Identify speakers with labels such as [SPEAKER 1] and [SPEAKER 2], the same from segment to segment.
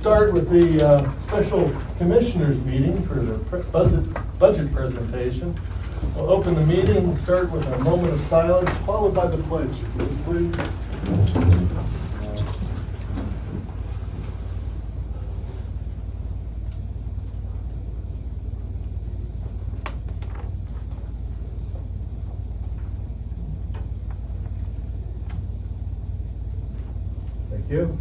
[SPEAKER 1] start with the special commissioners meeting for the budget presentation. We'll open the meeting and start with a moment of silence, followed by the pledge. Please. Thank you.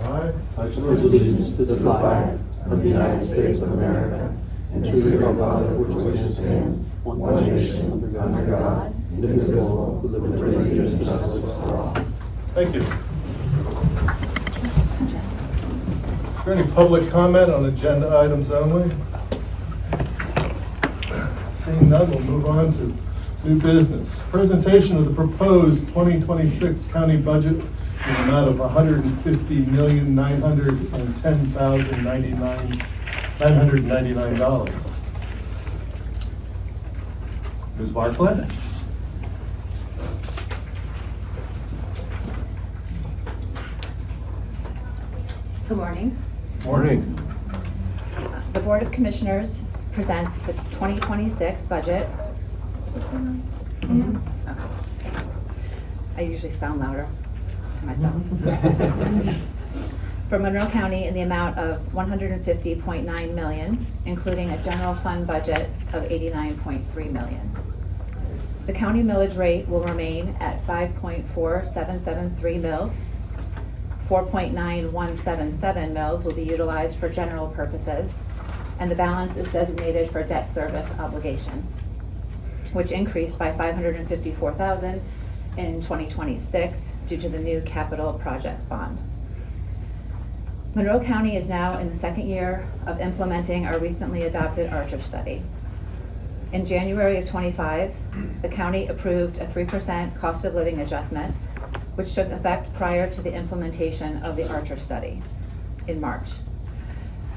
[SPEAKER 1] I
[SPEAKER 2] pledge allegiance to the flag of the United States of America and to the republic for which it stands, one nation under God, indivisible, with liberty and justice for all.
[SPEAKER 1] Thank you. Is there any public comment on agenda items only? Seeing none, we'll move on to new business. Presentation of the proposed 2026 county budget in the amount of $150,910,999. Ms. Barclay?
[SPEAKER 3] Good morning.
[SPEAKER 1] Morning.
[SPEAKER 3] The Board of Commissioners presents the 2026 budget. Is this one on? Okay. I usually sound louder to myself. For Monroe County in the amount of $150.9 million, including a general fund budget of $89.3 million. The county millage rate will remain at 5.4773 mils. 4.9177 mils will be utilized for general purposes, and the balance is designated for debt service obligation, which increased by $554,000 in 2026 due to the new capital projects bond. Monroe County is now in the second year of implementing our recently adopted Archer study. In January of 25, the county approved a 3% cost of living adjustment, which took effect prior to the implementation of the Archer study in March.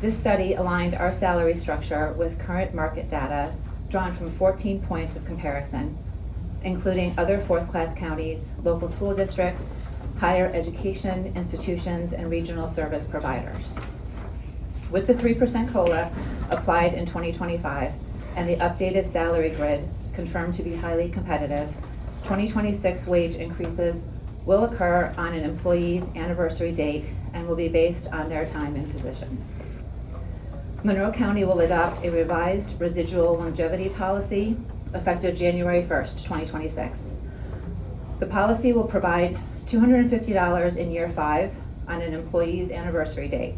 [SPEAKER 3] This study aligned our salary structure with current market data drawn from 14 points of comparison, including other fourth-class counties, local school districts, higher education institutions, and regional service providers. With the 3% COLA applied in 2025 and the updated salary grid confirmed to be highly competitive, 2026 wage increases will occur on an employee's anniversary date and will be based on their time in position. Monroe County will adopt a revised residual longevity policy effective January 1st, 2026. The policy will provide $250 in year 5 on an employee's anniversary date,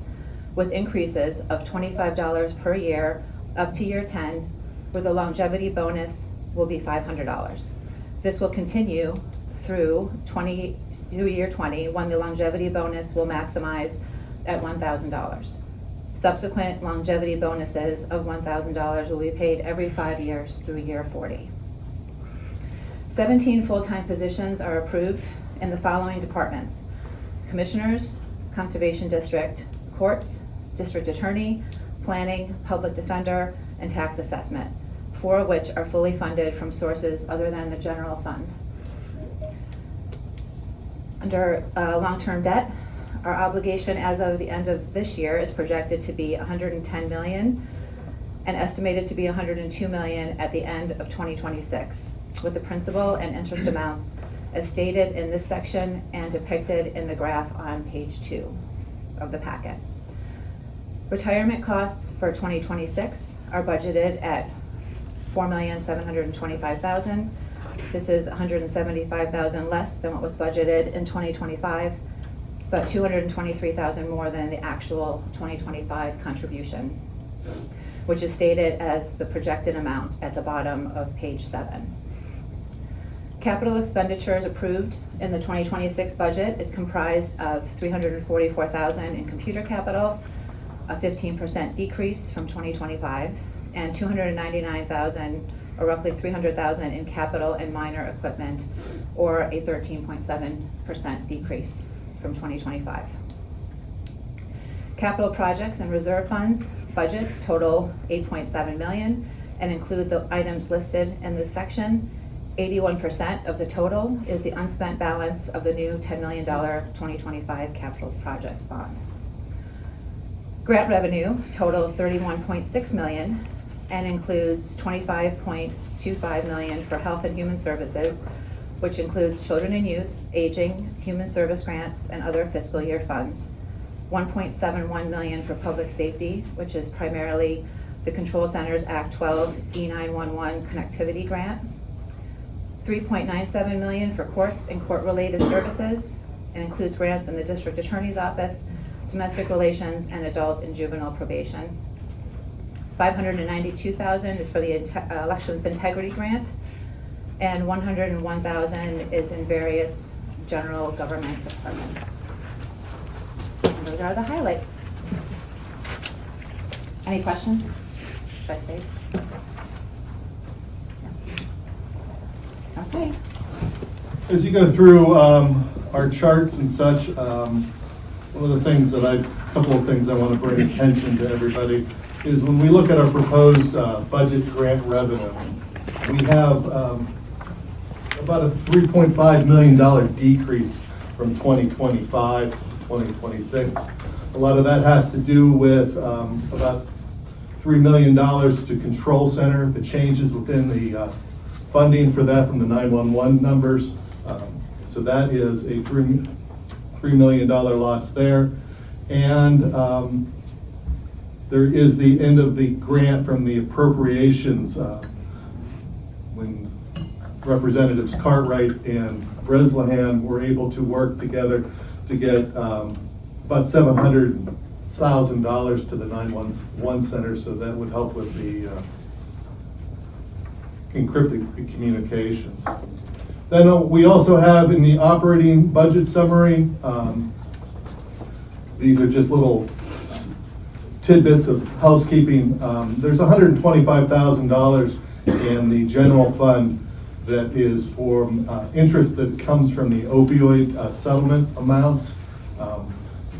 [SPEAKER 3] with increases of $25 per year up to year 10, where the longevity bonus will be $500. This will continue through year 20, when the longevity bonus will maximize at $1,000. Subsequent longevity bonuses of $1,000 will be paid every 5 years through year 40. 17 full-time positions are approved in the following departments: Commissioners, Conservation District, Courts, District Attorney, Planning, Public Defender, and Tax Assessment, 4 of which are fully funded from sources other than the general fund. Under long-term debt, our obligation as of the end of this year is projected to be $110 million and estimated to be $102 million at the end of 2026, with the principal and interest amounts as stated in this section and depicted in the graph on page 2 of the packet. Retirement costs for 2026 are budgeted at $4,725,000. This is $175,000 less than what was budgeted in 2025, but $223,000 more than the actual 2025 contribution, which is stated as the projected amount at the bottom of page 7. Capital expenditures approved in the 2026 budget is comprised of $344,000 in computer capital, a 15% decrease from 2025, and $299,000, or roughly $300,000 in capital and minor equipment, or a 13.7% decrease from 2025. Capital projects and reserve funds budgets total $8.7 million and include the items listed in this section. 81% of the total is the unspent balance of the new $10 million 2025 capital projects bond. Grant revenue totals $31.6 million and includes $25.25 million for health and human services, which includes children and youth, aging, human service grants, and other fiscal year funds. $1.71 million for public safety, which is primarily the Control Center's Act 12 E911 connectivity grant. $3.97 million for courts and court-related services, and includes grants in the District Attorney's Office, Domestic Relations, and Adult and Juvenile Probation. $592,000 is for the Elections Integrity Grant, and $101,000 is in various general government departments. And those are the highlights. Any questions? Should I stay? No. Okay.
[SPEAKER 1] As you go through our charts and such, one of the things that a couple of things I want to bring attention to everybody is when we look at our proposed budget grant revenue, we have about a $3.5 million decrease from 2025 to 2026. A lot of that has to do with about $3 million to Control Center, the changes within the funding for that from the 911 numbers. So that is a $3 million loss there. And there is the end of the grant from the appropriations when Representatives Cartwright and Bresnahan were able to work together to get about $700,000 to the 911 center, so that would help with the encrypted communications. Then we also have in the operating budget summary, these are just little tidbits of housekeeping. There's $125,000 in the general fund that is for interest that comes from the opioid settlement amounts.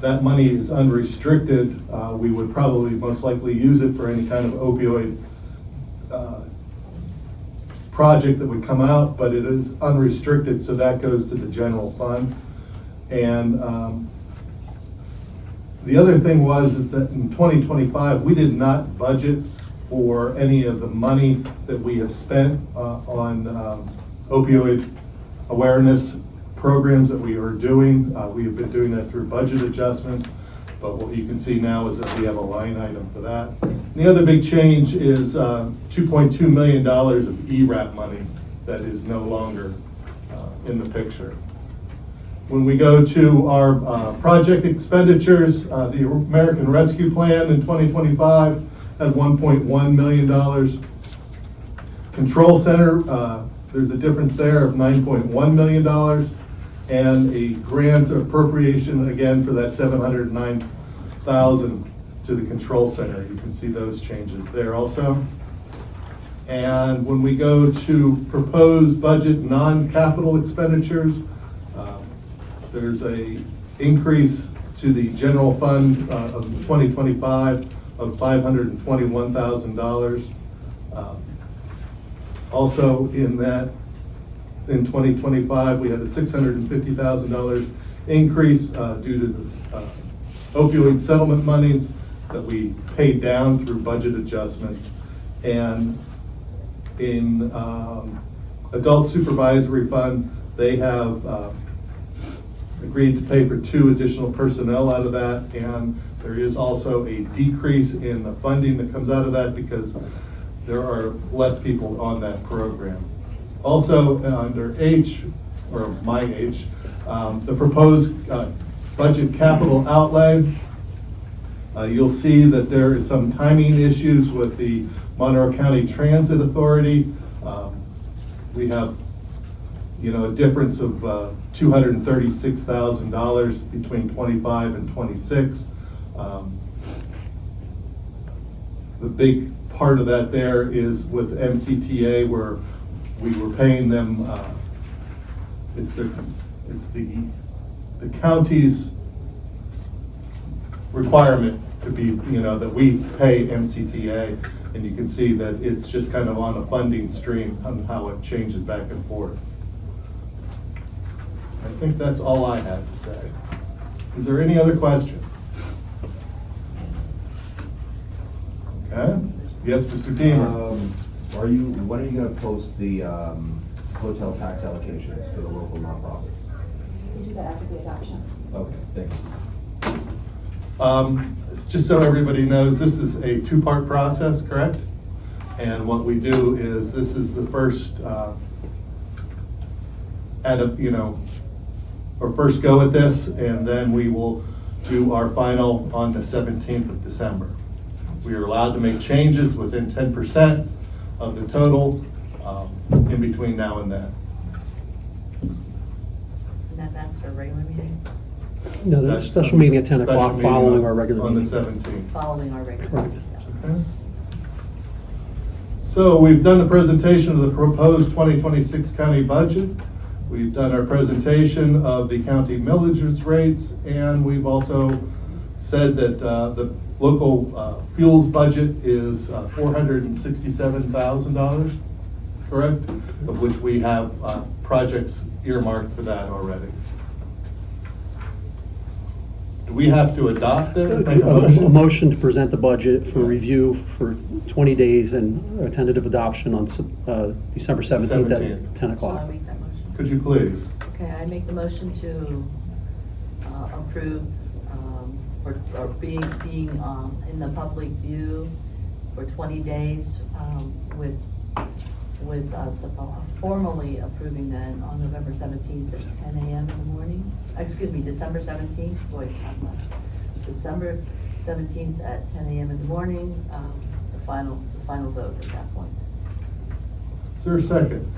[SPEAKER 1] That money is unrestricted. We would probably most likely use it for any kind of opioid project that would come out, but it is unrestricted, so that goes to the general fund. And the other thing is that in 2025, we did not budget for any of the money that we have spent on opioid awareness programs that we are doing. We have been doing that through budget adjustments, but what you can see now is that we have a line item for that. And the other big change is $2.2 million of ERAP money that is no longer in the picture. When we go to our project expenditures, the American Rescue Plan in 2025 had $1.1 million. Control Center, there's a difference there of $9.1 million, and a grant appropriation again for that $709,000 to the Control Center. You can see those changes there also. And when we go to proposed budget non-capital expenditures, there's a increase to the general fund of 2025 of $521,000. Also in that, in 2025, we had a $650,000 increase due to this opioid settlement monies that we paid down through budget adjustments. And in Adult Supervisory Fund, they have agreed to pay for 2 additional personnel out of that, and there is also a decrease in the funding that comes out of that because there are less people on that program. Also, under H, or my H, the proposed budget capital outlay, you'll see that there is some timing issues with the Monroe County Transit Authority. We have a difference of $236,000 between 25 and 26. The big part of that there is with MCTA, where we were paying them, it's the county's requirement to be, that we pay MCTA, and you can see that it's just kind of on a funding stream on how it changes back and forth. I think that's all I had to say. Is there any other questions? Okay. Yes, Mr. Deemer?
[SPEAKER 4] When are you gonna post the hotel tax allocations for the local nonprofits?
[SPEAKER 3] We do that after the adoption.
[SPEAKER 4] Okay, thank you.
[SPEAKER 1] It's just so everybody knows, this is a two-part process, correct? And what we do is, this is the first, first go at this, and then we will do our final on the 17th of December. We are allowed to make changes within 10% of the total in between now and then.
[SPEAKER 5] And that's our regular meeting,
[SPEAKER 2] No, there's a
[SPEAKER 1] That's
[SPEAKER 2] special meeting at 10
[SPEAKER 1] special
[SPEAKER 2] o'clock
[SPEAKER 1] meeting
[SPEAKER 2] following
[SPEAKER 1] on-
[SPEAKER 2] our regular
[SPEAKER 1] On the
[SPEAKER 2] meeting.
[SPEAKER 1] 17th.
[SPEAKER 5] following our regular
[SPEAKER 2] Correct.
[SPEAKER 5] meeting. yeah.
[SPEAKER 1] Okay. So we've done the presentation of the proposed 2026 county budget. We've done our presentation of the county millages rates, and we've also said that the local fuels budget is $467,000, correct? Of which we have projects earmarked for that already. Do we have to adopt it? Make a
[SPEAKER 2] A
[SPEAKER 1] motion?
[SPEAKER 2] motion to present the budget for review for 20 days and a tentative adoption on December 17th
[SPEAKER 1] 17th.
[SPEAKER 2] at 10
[SPEAKER 5] So
[SPEAKER 2] o'clock.
[SPEAKER 5] I make that motion.
[SPEAKER 1] Could you please?
[SPEAKER 5] Okay, I make the motion to approve for being in the public view for 20 days with formally approving that on November 17th at 10 a.m. in the morning. Excuse me, December 17th, boy, God bless. December 17th at 10 a.m. in the morning, the final vote at that point.
[SPEAKER 1] Is there a second?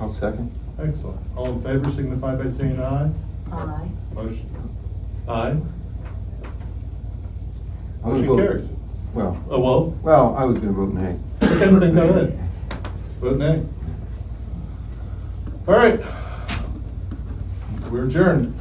[SPEAKER 4] I'll second.
[SPEAKER 1] Excellent. All in favor signify by saying aye.
[SPEAKER 5] Aye.
[SPEAKER 1] Motion. Aye.
[SPEAKER 4] I'm gonna
[SPEAKER 1] Motion
[SPEAKER 4] vote-
[SPEAKER 1] carries.
[SPEAKER 4] Well,
[SPEAKER 1] Well,
[SPEAKER 4] I was gonna vote nay.
[SPEAKER 1] okay, then go ahead. Vote nay. All right. We're adjourned.